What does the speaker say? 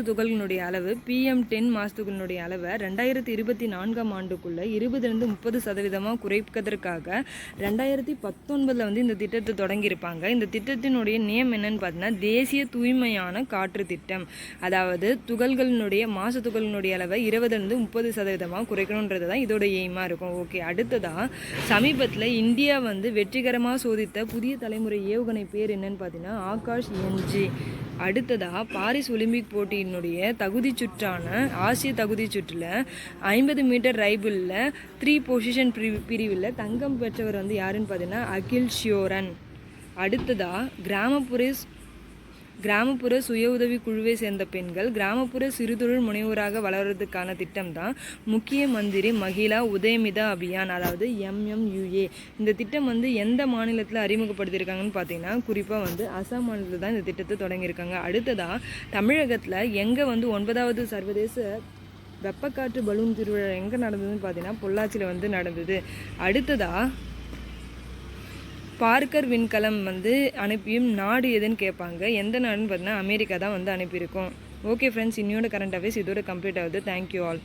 துகள்களுடைய அளவு PM10 மாசு துகள்களுடைய அளவை 2024ஆம் ஆண்டுக்குள்ள 20-30% குறைப்பதற்காக 2019 வந்து இந்த திட்டத்தை தொடங்கியிருப்பாங்க. இந்த திட்டத்தினுடைய நேம் என்னன்னு பார்த்தீங்கன்னா தேசிய தூய்மையான காற்று திட்டம். அதாவது துகள்களினுடைய மாசு துகள்களுடைய அளவை 20-30% குறைக்கணுன்றது தான் இதோட எய்மாக இருக்கும். ஓகே, அடுத்ததாக சமீபத்தில் இந்தியா வந்து வெற்றிகரமாக சோதித்த புதிய தலைமுறை ஏவுகணை பேர் என்னன்னு பார்த்தீங்கன்னா ஆகாஷ் NG. அடுத்ததாக பாரிஸ் ஒலிம்பிக் போட்டியினுடைய தகுதி சுற்றான ஆசிய தகுதி சுற்றில் 50 மீட்டர் ரைபிளில் 3 பொசிஷன் பிரிவில் தங்கம் பெற்றவர் வந்து யாருன்னு பார்த்தீங்கன்னா அகில் ஷியோரன். அடுத்ததாக கிராமப்புற சுய உதவி குழுவை சேர்ந்த பெண்கள் கிராமப்புற சிறுதொழில் முனைவோராக வளர்வதற்கான திட்டம் தான் முக்கிய மந்திரி மகிழா உதயமிதா அபியான், அதாவது MMUA. இந்த திட்டம் வந்து எந்த மாநிலத்தில் அறிமுகப்படுத்தியிருக்காங்கன்னு பார்த்தீங்கன்னா குறிப்பாக வந்து அசாம் மாநிலத்தில் தான் இந்த திட்டத்தை தொடங்கியிருக்காங்க. அடுத்ததாக தமிழகத்தில் எங்கே வந்து 9வது சர்வதேச வெப்பக்காற்று பலூன் திருவிழா எங்கே நடந்ததுன்னு பார்த்தீங்கன்னா பொள்ளாச்சியில் வந்து நடந்தது. அடுத்ததாக பார்க்கர் விண்கலம் வந்து அனுப்பியும் நாடு எதுன்னு கேட்பாங்க. எந்த நாடுன்னு பார்த்தீங்கன்னா அமெரிக்கா தான் வந்து அனுப்பியிருக்கோம். ஓகே ஃப்ரெண்ட்ஸ், இன்னையோட கரண்ட் அஃபேர்ஸ் இதோட கம்ப்ளீட் ஆகுது. Thank you all.